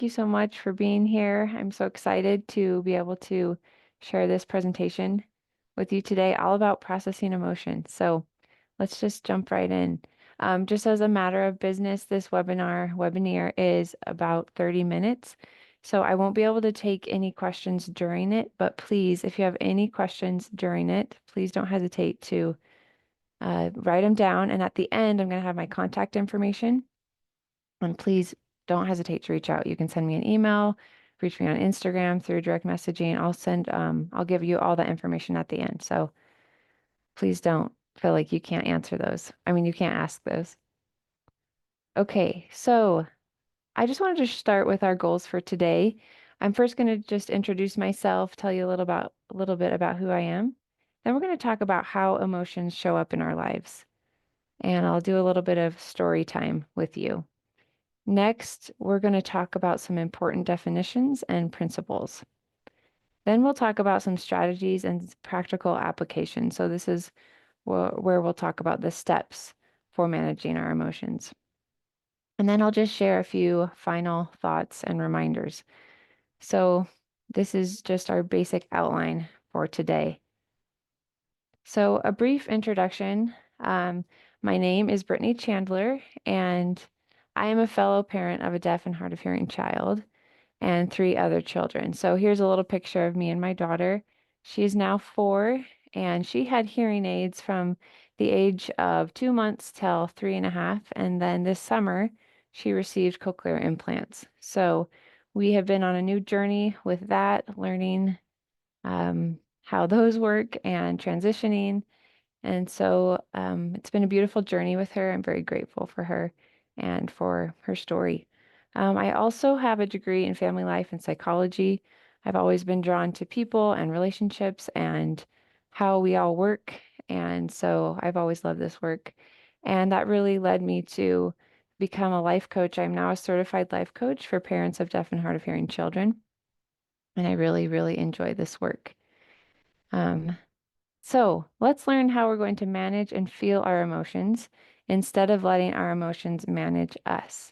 you so much for being here. I'm so excited to be able to share this presentation with you today, all about processing emotion. So let's just jump right in. Just as a matter of business, this webinar is about 30 minutes. So I won't be able to take any questions during it, but please, if you have any questions during it, please don't hesitate to write them down. And at the end, I'm going to have my contact information. And please don't hesitate to reach out. You can send me an email, reach me on Instagram through direct messaging. I'll give you all that information at the end. So please don't feel like you can't answer those. I mean, you can't ask those. Okay, so I just wanted to start with our goals for today. I'm first going to just introduce myself, tell you a little bit about who I am. Then we're going to talk about how emotions show up in our lives. And I'll do a little bit of story time with you. Next, we're going to talk about some important definitions and principles. Then we'll talk about some strategies and practical applications. So this is where we'll talk about the steps for managing our emotions. And then I'll just share a few final thoughts and reminders. So this is just our basic outline for today. So a brief introduction. My name is Brittany Chandler, and I am a fellow parent of a deaf and hard of hearing child and three other children. So here's a little picture of me and my daughter. She is now 4, and she had hearing aids from the age of 2 months till 3.5. And then this summer, she received cochlear implants. So we have been on a new journey with that, learning how those work and transitioning. And so it's been a beautiful journey with her. I'm very grateful for her and for her story. I also have a degree in family life and psychology. I've always been drawn to people and relationships and how we all work. And so I've always loved this work. And that really led me to become a life coach. I'm now a certified life coach for parents of deaf and hard of hearing children. And I really, really enjoy this work. So let's learn how we're going to manage and feel our emotions instead of letting our emotions manage us.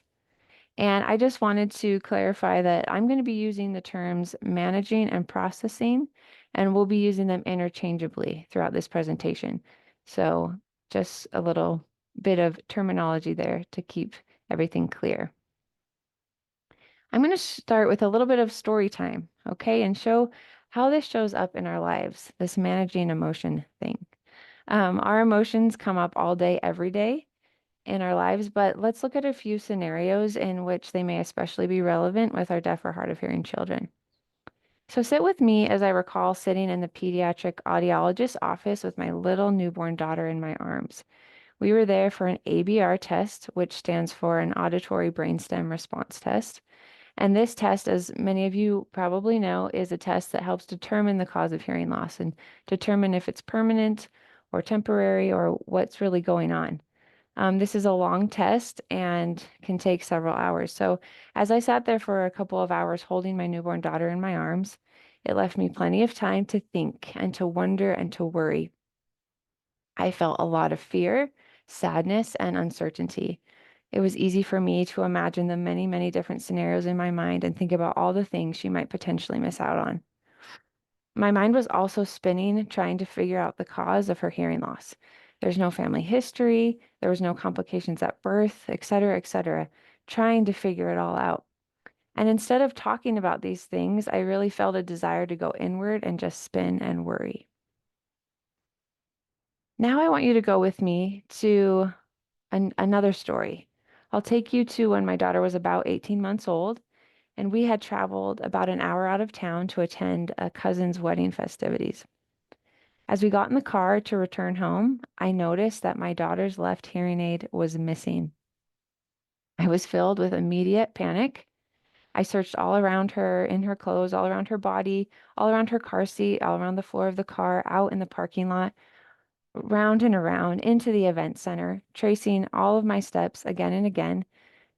And I just wanted to clarify that I'm going to be using the terms managing and processing, and we'll be using them interchangeably throughout this presentation. So just a little bit of terminology there to keep everything clear. I'm going to start with a little bit of story time, okay, and show how this shows up in our lives, this managing emotion thing. Our emotions come up all day, every day in our lives, but let's look at a few scenarios in which they may especially be relevant with our deaf or hard of hearing children. So sit with me as I recall sitting in the pediatric audiologist's office with my little newborn daughter in my arms. We were there for an ABR test, which stands for an auditory brainstem response test. And this test, as many of you probably know, is a test that helps determine the cause of hearing loss and determine if it's permanent or temporary or what's really going on. This is a long test and can take several hours. So as I sat there for a couple of hours holding my newborn daughter in my arms, it left me plenty of time to think and to wonder and to worry. I felt a lot of fear, sadness, and uncertainty. It was easy for me to imagine the many, many different scenarios in my mind and think about all the things she might potentially miss out on. My mind was also spinning, trying to figure out the cause of her hearing loss. There's no family history, there was no complications at birth, etc., trying to figure it all out. And instead of talking about these things, I really felt a desire to go inward and just spin and worry. Now I want you to go with me to another story. I'll take you to when my daughter was about 18 months old, and we had traveled about an hour out of town to attend a cousin's wedding festivities. As we got in the car to return home, I noticed that my daughter's left hearing aid was missing. I was filled with immediate panic. I searched all around her, in her clothes, all around her body, all around her car seat, all around the floor of the car, out in the parking lot, round and around into the event center, tracing all of my steps again and again,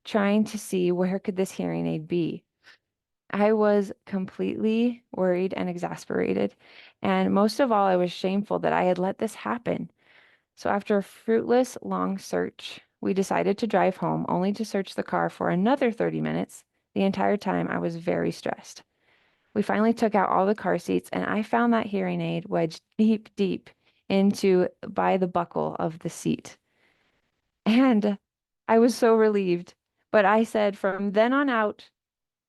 trying to see where could this hearing aid be. I was completely worried and exasperated, and most of all, I was shameful that I had let this happen. So after a fruitless, long search, we decided to drive home, only to search the car for another 30 minutes The entire time I was very stressed. We finally took out all the car seats, and I found that hearing aid wedged deep, deep into by the buckle of the seat. And I was so relieved. But I said from then on out,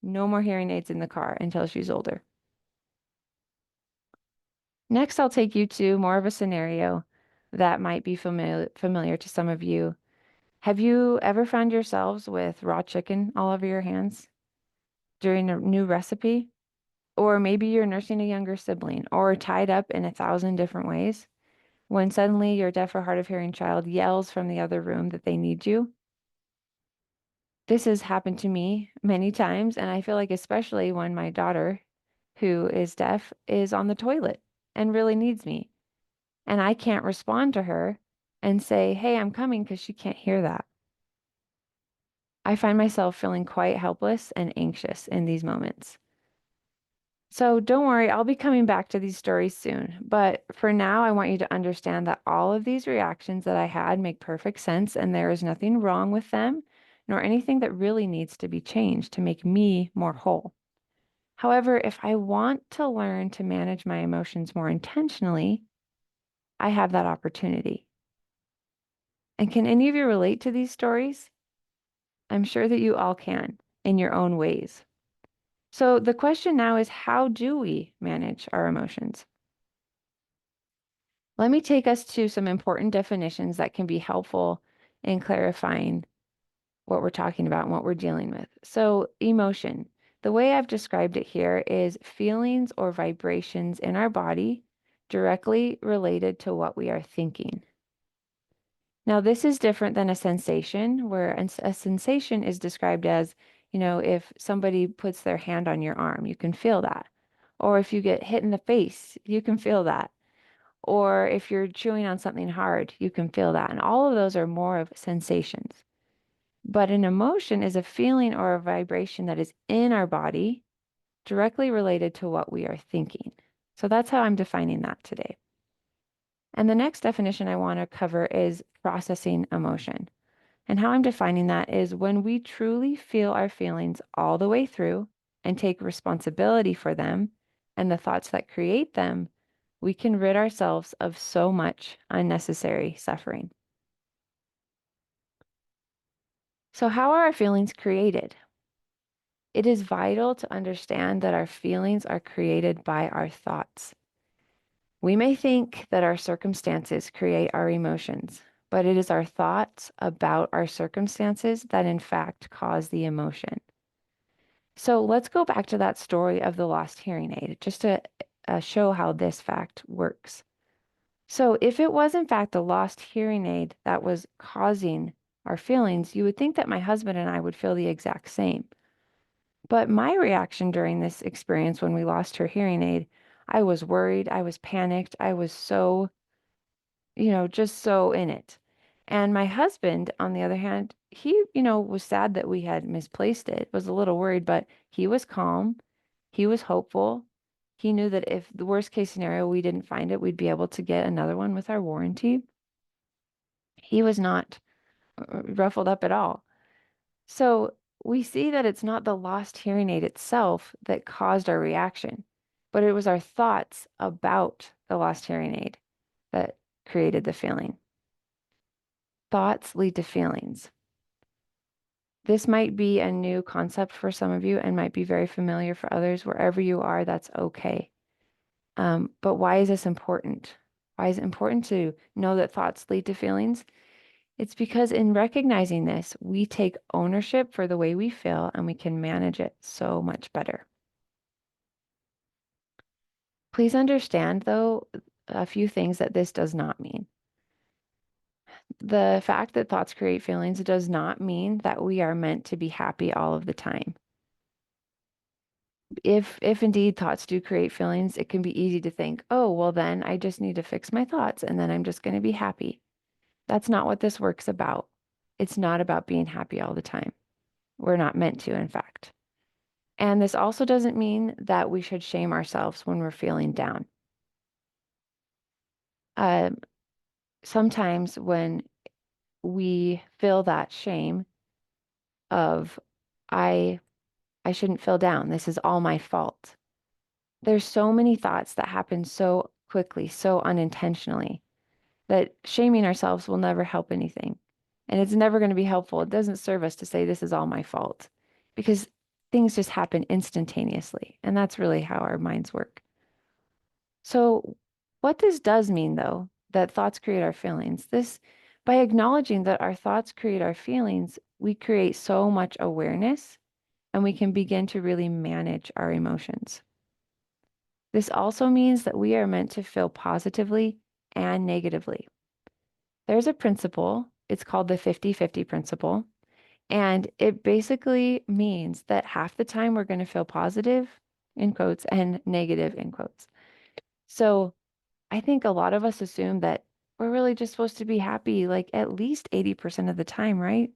no more hearing aids in the car until she's older. Next, I'll take you to more of a scenario that might be familiar to some of you. Have you ever found yourselves with raw chicken all over your hands during a new recipe? Or maybe you're nursing a younger sibling or tied up in 1,000 different ways when suddenly your deaf or hard of hearing child yells from the other room that they need you. This has happened to me many times, and I feel like especially when my daughter, who is deaf, is on the toilet and really needs me, and I can't respond to her and say, "Hey, I'm coming," because she can't hear that. I find myself feeling quite helpless and anxious in these moments. So don't worry, I'll be coming back to these stories soon. But for now, I want you to understand that all of these reactions that I had make perfect sense, and there is nothing wrong with them, nor anything that really needs to be changed to make me more whole. However, if I want to learn to manage my emotions more intentionally, I have that opportunity. And can any of you relate to these stories? I'm sure that you all can in your own ways. So the question now is, how do we manage our emotions? Let me take us to some important definitions that can be helpful in clarifying what we're talking about and what we're dealing with. So, emotion. The way I've described it here is feelings or vibrations in our body directly related to what we are thinking. Now, this is different than a sensation, where a sensation is described as, if somebody puts their hand on your arm, you can feel that. Or if you get hit in the face, you can feel that. Or if you're chewing on something hard, you can feel that. And all of those are more of sensations. But an emotion is a feeling or a vibration that is in our body directly related to what we are thinking. So that's how I'm defining that today. And the next definition I want to cover is processing emotion. And how I'm defining that is when we truly feel our feelings all the way through and take responsibility for them and the thoughts that create them, we can rid ourselves of so much unnecessary suffering. So, how are our feelings created? It is vital to understand that our feelings are created by our thoughts. We may think that our circumstances create our emotions, but it is our thoughts about our circumstances that in fact cause the emotion. So let's go back to that story of the lost hearing aid, just to show how this fact works. So if it was in fact the lost hearing aid that was causing our feelings, you would think that my husband and I would feel the exact same. But my reaction during this experience when we lost her hearing aid, I was worried, I was panicked, I was so, just so in it. And my husband, on the other hand, he, was sad that we had misplaced it, was a little worried, but he was calm, he was hopeful. He knew that if the worst case scenario we didn't find it, we'd be able to get another one with our warranty. He was not ruffled up at all. So we see that it's not the lost hearing aid itself that caused our reaction, but it was our thoughts about the lost hearing aid that created the feeling. Thoughts lead to feelings. This might be a new concept for some of you and might be very familiar for others. Wherever you are, that's okay. But why is this important? Why is it important to know that thoughts lead to feelings? It's because in recognizing this, we take ownership for the way we feel and we can manage it so much better. Please understand, though, a few things that this does not mean. The fact that thoughts create feelings does not mean that we are meant to be happy all of the time. If indeed thoughts do create feelings, it can be easy to think, oh, well, then I just need to fix my thoughts and then I'm just going to be happy. That's not what this work's about. It's not about being happy all the time. We're not meant to, in fact. And this also doesn't mean that we should shame ourselves when we're feeling down. Uh, Sometimes when we feel that shame of, I I shouldn't feel down. This is all my fault. There's so many thoughts that happen so quickly, so unintentionally, that shaming ourselves will never help anything. And it's never going to be helpful. It doesn't serve us to say this is all my fault because things just happen instantaneously. And that's really how our minds work. So, what this does mean, though, that thoughts create our feelings, by acknowledging that our thoughts create our feelings, we create so much awareness and we can begin to really manage our emotions. This also means that we are meant to feel positively and negatively. There's a principle, it's called the 50-50 principle, and it basically means that half the time we're going to feel positive, in quotes, and negative, in quotes. So I think a lot of us assume that we're really just supposed to be happy like at least 80% of the time, right?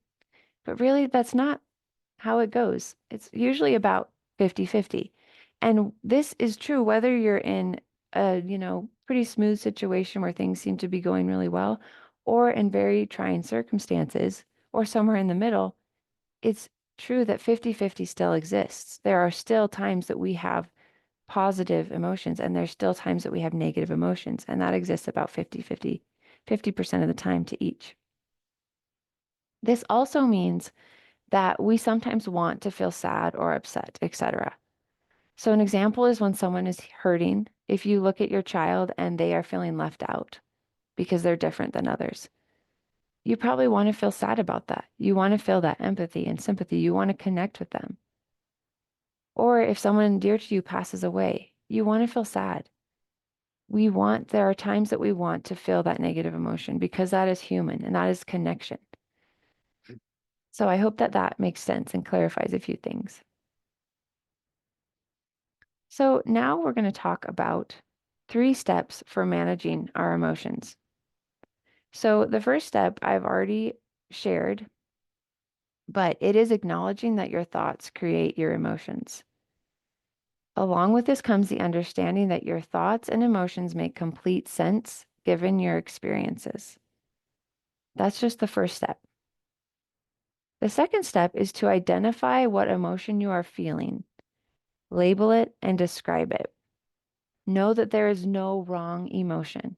But really, that's not how it goes. It's usually about 50-50. And this is true whether you're in a, pretty smooth situation where things seem to be going really well, or in very trying circumstances, or somewhere in the middle. It's true that 50-50 still exists. There are still times that we have positive emotions, and there's still times that we have negative emotions, and that exists about 50-50, 50% of the time to each. This also means that we sometimes want to feel sad or upset, etc. So an example is when someone is hurting, if you look at your child and they are feeling left out because they're different than others, you probably want to feel sad about that. You want to feel that empathy and sympathy. You want to connect with them. Or if someone dear to you passes away, you want to feel sad. There are times that we want to feel that negative emotion because that is human and that is connection. So I hope that that makes sense and clarifies a few things. So now we're going to talk about 3 steps for managing our emotions. So the first step I've already shared, but it is acknowledging that your thoughts create your emotions. Along with this comes the understanding that your thoughts and emotions make complete sense given your experiences. That's just the first step. The second step is to identify what emotion you are feeling, label it, and describe it. Know that there is no wrong emotion.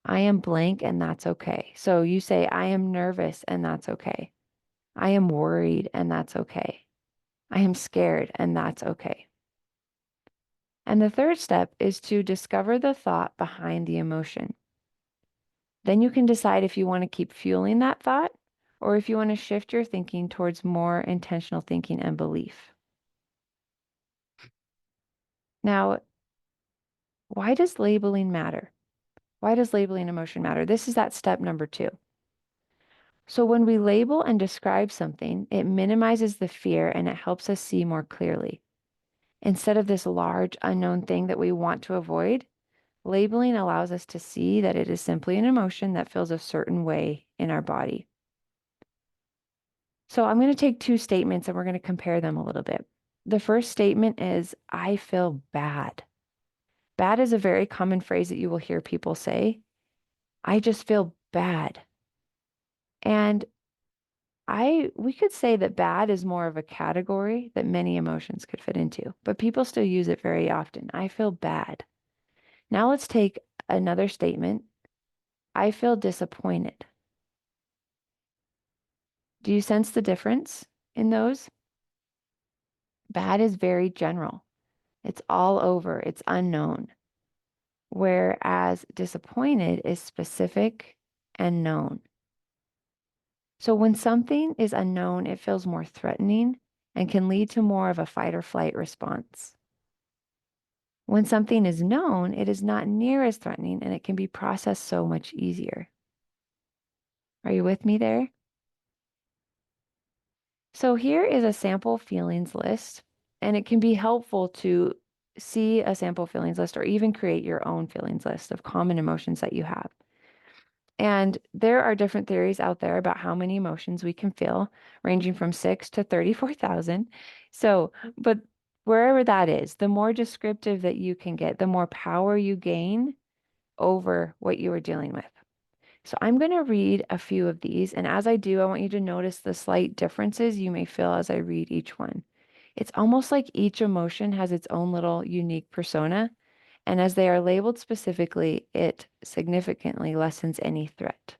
I am blank and that's okay. So you say, I am nervous and that's okay. I am worried and that's okay. I am scared and that's okay. And the third step is to discover the thought behind the emotion. Then you can decide if you want to keep fueling that thought or if you want to shift your thinking towards more intentional thinking and belief. Now, why does labeling matter? Why does labeling emotion matter? This is that step number 2. So when we label and describe something, it minimizes the fear and it helps us see more clearly. Instead of this large unknown thing that we want to avoid, labeling allows us to see that it is simply an emotion that feels a certain way in our body. So I'm going to take 2 statements and we're going to compare them a little bit. The first statement is, I feel bad. Bad is a very common phrase that you will hear people say. I just feel bad. And we could say that bad is more of a category that many emotions could fit into, but people still use it very often. I feel bad. Now let's take another statement. I feel disappointed. Do you sense the difference in those? Bad is very general. It's all over. It's unknown. Whereas disappointed is specific and known. So when something is unknown, it feels more threatening and can lead to more of a fight or flight response. When something is known, it is not near as threatening and it can be processed so much easier. Are you with me there? So here is a sample feelings list, and it can be helpful to see a sample feelings list or even create your own feelings list of common emotions that you have. And there are different theories out there about how many emotions we can feel, ranging from 6 to 34,000. So, but wherever that is, the more descriptive that you can get, the more power you gain over what you are dealing with. So I'm going to read a few of these. And as I do, I want you to notice the slight differences you may feel as I read each one. It's almost like each emotion has its own little unique persona, and as they are labeled specifically, it significantly lessens any threat.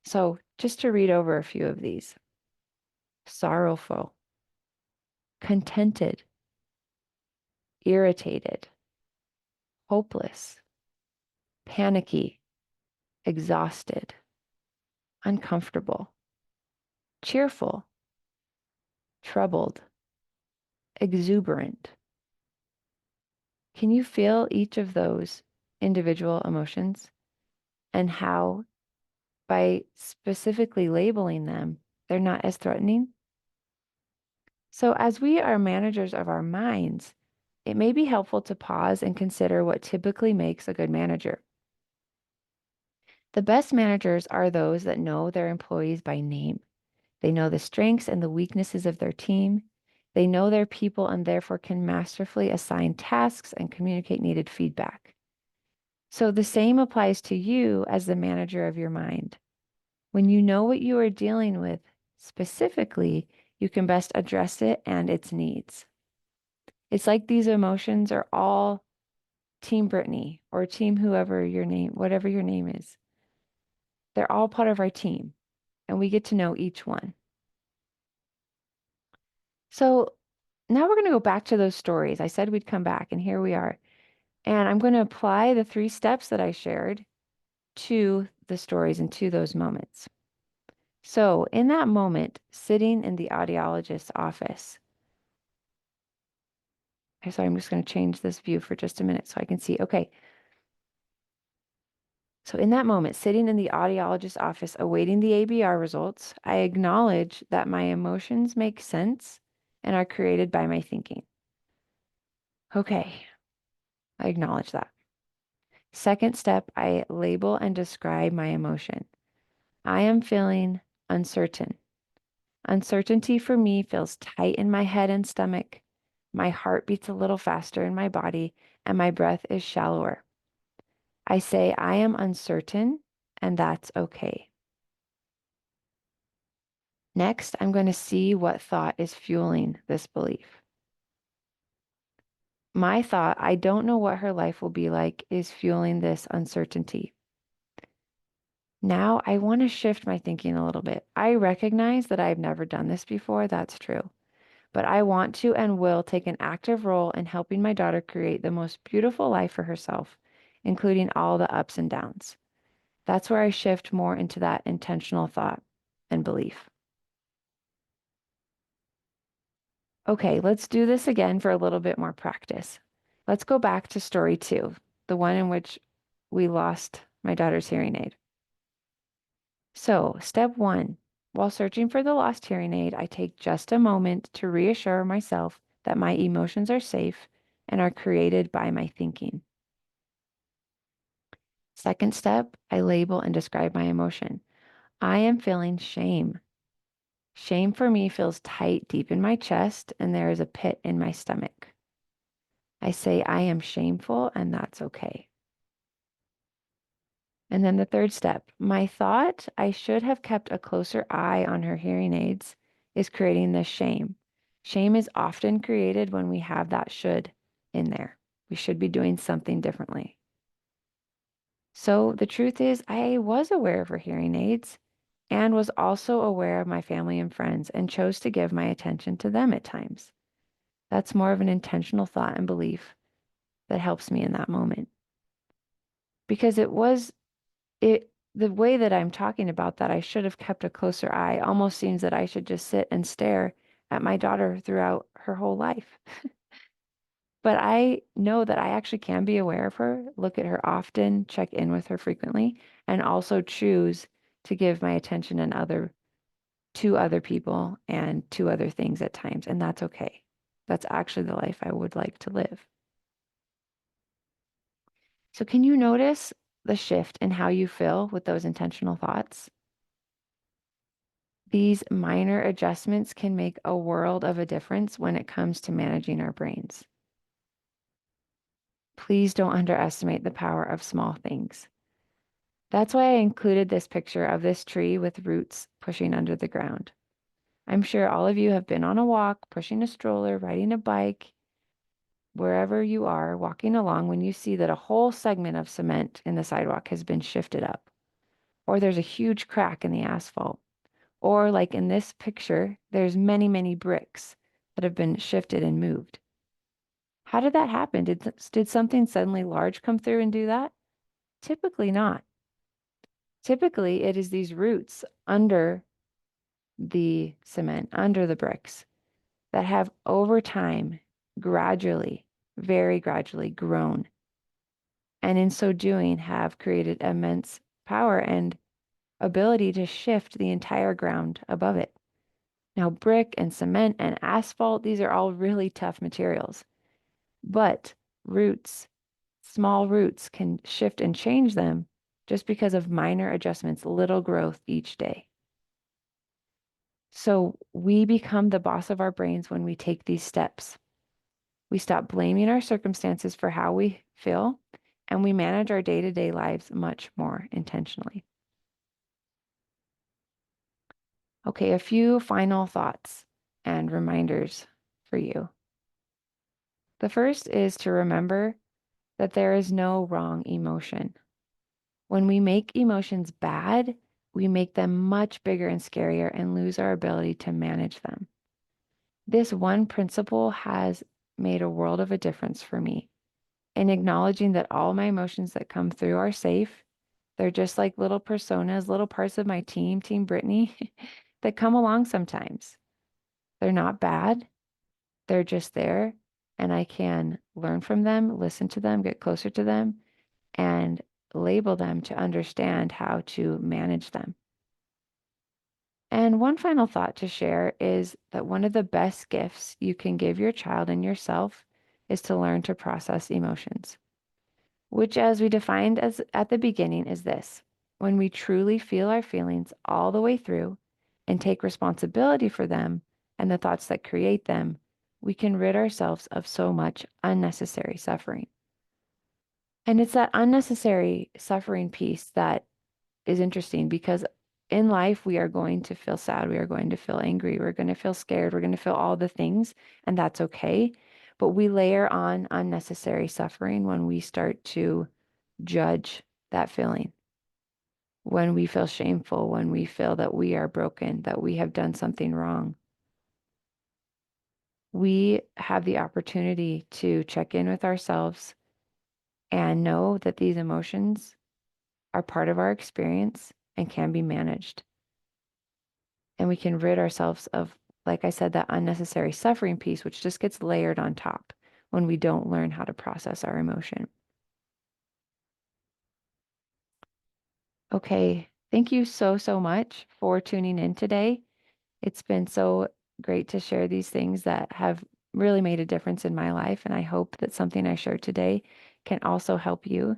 So, just to read over a few of these: sorrowful, contented, irritated, hopeless, panicky, exhausted, uncomfortable, cheerful, troubled, exuberant. Can you feel each of those individual emotions and how, by specifically labeling them, they're not as threatening? So, as we are managers of our minds, it may be helpful to pause and consider what typically makes a good manager. The best managers are those that know their employees by name. They know the strengths and the weaknesses of their team. They know their people and therefore can masterfully assign tasks and communicate needed feedback. So the same applies to you as the manager of your mind. When you know what you are dealing with specifically, you can best address it and its needs. It's like these emotions are all Team Brittany or Team whoever your name, whatever your name is. They're all part of our team, and we get to know each one. So now we're going to go back to those stories. I said we'd come back, and here we are. And I'm going to apply the 3 steps that I shared to the stories and to those moments. So in that moment, sitting in the audiologist's office, I'm just going to change this view for just a minute so I can see. Okay. So in that moment, sitting in the audiologist's office awaiting the ABR results, I acknowledge that my emotions make sense and are created by my thinking. Okay, I acknowledge that. Second step, I label and describe my emotion. I am feeling uncertain. Uncertainty for me feels tight in my head and stomach. My heart beats a little faster in my body, and my breath is shallower. I say I am uncertain, and that's okay. Next, I'm going to see what thought is fueling this belief. My thought, I don't know what her life will be like, is fueling this uncertainty. Now I want to shift my thinking a little bit. I recognize that I've never done this before. That's true. But I want to and will take an active role in helping my daughter create the most beautiful life for herself, including all the ups and downs. That's where I shift more into that intentional thought and belief. Okay, let's do this again for a little bit more practice. Let's go back to story 2, the one in which we lost my daughter's hearing aid. So, step 1, while searching for the lost hearing aid, I take just a moment to reassure myself that my emotions are safe and are created by my thinking. Second step, I label and describe my emotion. I am feeling shame. Shame for me feels tight deep in my chest, and there is a pit in my stomach. I say I am shameful, and that's okay. And then the third step, my thought, I should have kept a closer eye on her hearing aids, is creating this shame. Shame is often created when we have that should in there. We should be doing something differently. So the truth is, I was aware of her hearing aids and was also aware of my family and friends and chose to give my attention to them at times. That's more of an intentional thought and belief that helps me in that moment. Because the way that I'm talking about that, I should have kept a closer eye, almost seems that I should just sit and stare at my daughter throughout her whole life. But I know that I actually can be aware of her, look at her often, check in with her frequently, and also choose to give my attention to other people and to other things at times. And that's okay. That's actually the life I would like to live. So can you notice the shift in how you feel with those intentional thoughts? These minor adjustments can make a world of a difference when it comes to managing our brains. Please don't underestimate the power of small things. That's why I included this picture of this tree with roots pushing under the ground. I'm sure all of you have been on a walk, pushing a stroller, riding a bike, wherever you are, walking along when you see that a whole segment of cement in the sidewalk has been shifted up, or there's a huge crack in the asphalt, or like in this picture, there's many, many bricks that have been shifted and moved. How did that happen? Did something suddenly large come through and do that? Typically not. Typically, it is these roots under the cement, under the bricks, that have over time gradually, very gradually grown. And in so doing, have created immense power and ability to shift the entire ground above it. Now, brick and cement and asphalt, these are all really tough materials. But roots, small roots, can shift and change them just because of minor adjustments, little growth each day. So we become the boss of our brains when we take these steps. We stop blaming our circumstances for how we feel, and we manage our day-to-day lives much more intentionally. Okay, a few final thoughts and reminders for you. The first is to remember that there is no wrong emotion. When we make emotions bad, we make them much bigger and scarier and lose our ability to manage them. This one principle has made a world of a difference for me in acknowledging that all my emotions that come through are safe. They're just like little personas, little parts of my team, Team Brittany, that come along sometimes. They're not bad. They're just there, and I can learn from them, listen to them, get closer to them, and label them to understand how to manage them. And one final thought to share is that one of the best gifts you can give your child and yourself is to learn to process emotions, which, as we defined as at the beginning, is this: when we truly feel our feelings all the way through and take responsibility for them and the thoughts that create them, we can rid ourselves of so much unnecessary suffering. And it's that unnecessary suffering piece that is interesting, because in life we are going to feel sad, we are going to feel angry, we're going to feel scared, we're going to feel all the things, and that's okay. But we layer on unnecessary suffering when we start to judge that feeling, when we feel shameful, when we feel that we are broken, that we have done something wrong. We have the opportunity to check in with ourselves and know that these emotions are part of our experience and can be managed. And we can rid ourselves of, like I said, that unnecessary suffering piece, which just gets layered on top when we don't learn how to process our emotion. Okay, thank you so, so much for tuning in today. It's been so great to share these things that have really made a difference in my life, and I hope that something I shared today can also help you.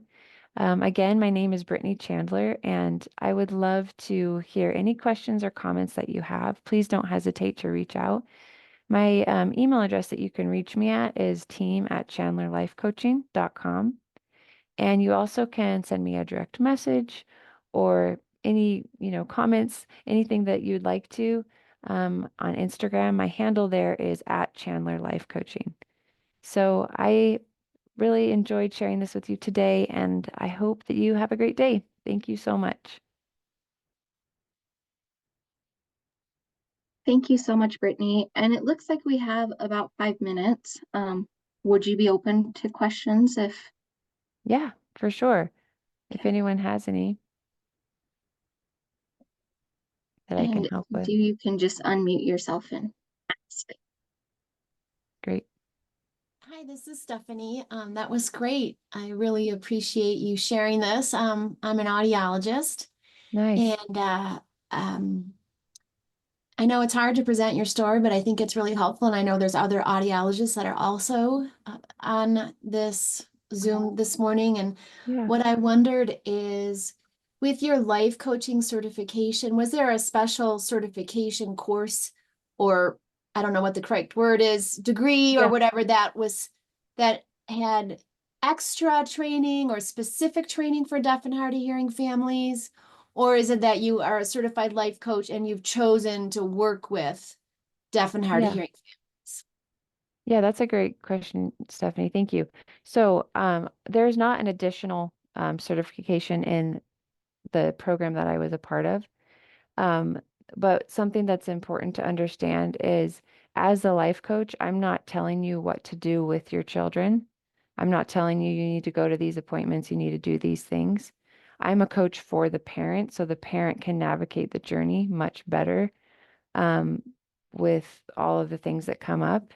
Again, my name is Brittany Chandler, and I would love to hear any questions or comments that you have. Please don't hesitate to reach out. My email address that you can reach me at is team@chandlerlifecoaching.com. And you also can send me a direct message or any, comments, anything that you'd like to on Instagram. My handle there is @ChandlerLifeCoaching. So I really enjoyed sharing this with you today, and I hope that you have a great day. Thank you so much. Thank you so much, Brittany. And it looks like we have about 5 minutes. Would you be open to questions if? Yeah, for sure. If anyone has any that I can And help with. you can just unmute yourself and ask. Great. Hi, this is Stephanie. That was great. I really appreciate you sharing this. I'm an audiologist, Nice. and um, I know it's hard to present your story, but I think it's really helpful. And I know there's other audiologists that are also on this Zoom this morning. And Yeah. what I wondered is, with your life coaching certification, was there a special certification course, or I don't know what the correct word is, degree or Yeah. whatever that was, that had extra training or specific training for deaf and hard of hearing families? Or is it that you are a certified life coach and you've chosen to work with deaf and hard of Yeah. hearing families? Yeah, that's a great question, Stephanie. Thank you. So, there's not an additional certification in the program that I was a part of. Um, but something that's important to understand is as a life coach, I'm not telling you what to do with your children. I'm not telling you you need to go to these appointments, you need to do these things. I'm a coach for the parent, so the parent can navigate the journey much better um, with all of the things that come up.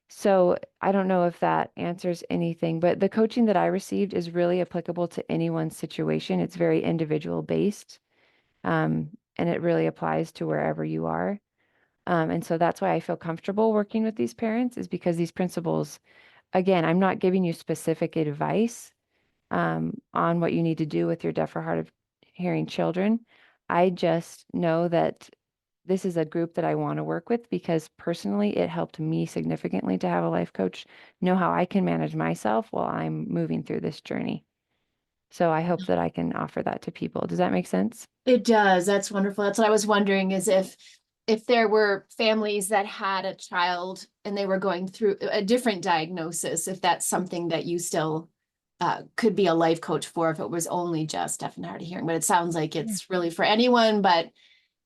So I don't know if that answers anything, but the coaching that I received is really applicable to anyone's situation. It's very individual based, and it really applies to wherever you are. And so that's why I feel comfortable working with these parents is because these principles, again, I'm not giving you specific advice on what you need to do with your deaf or hard of hearing children. I just know that this is a group that I want to work with because personally it helped me significantly to have a life coach know how I can manage myself while I'm moving through this journey. So I hope that I can offer that to people. Does that make sense? It does. That's wonderful. That's what I was wondering is if there were families that had a child and they were going through a different diagnosis, if that's something that you still could be a life coach for if it was only just deaf and hard of hearing. But it sounds like it's really for anyone, but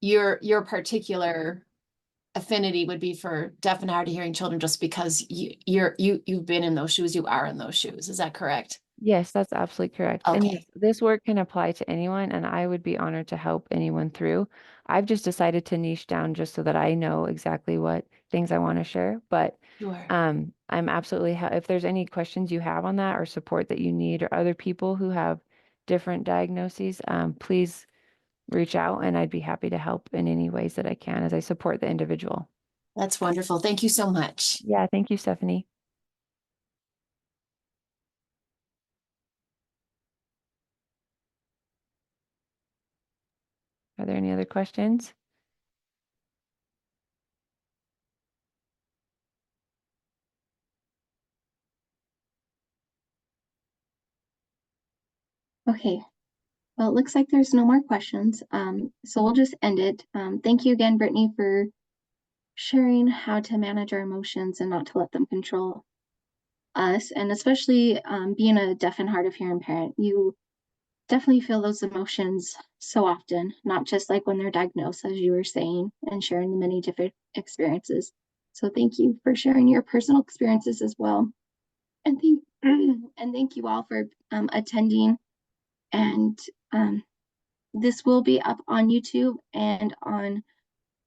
your particular affinity would be for deaf and hard of hearing children just because you've been in those shoes, you are in those shoes. Is that correct? Yes, that's absolutely correct. And yes, Okay. this work can apply to anyone, and I would be honored to help anyone through. I've just decided to niche down just so that I know exactly what things I want to share. But Sure. I'm absolutely, if there's any questions you have on that or support that you need or other people who have different diagnoses, please reach out and I'd be happy to help in any ways that I can as I support the individual. That's wonderful. Thank you so much. Yeah, thank you, Stephanie. Are there any other questions? Okay, well, it looks like there's no more questions. So we'll just end it. Thank you again, Brittany, for sharing how to manage our emotions and not to let them control us. And especially being a deaf and hard of hearing parent, you definitely feel those emotions so often, not just like when they're diagnosed, as you were saying, and sharing the many different experiences. So thank you for sharing your personal experiences as well. And thank you all for attending. And this will be up on YouTube and on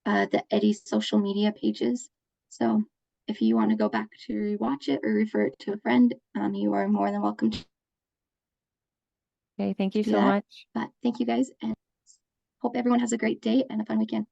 the Eddie's social media pages. So if you want to go back to watch it or refer it to a friend, you are more than welcome to Okay, thank you do so that. much. But thank you guys, and hope everyone has a great day and a fun weekend.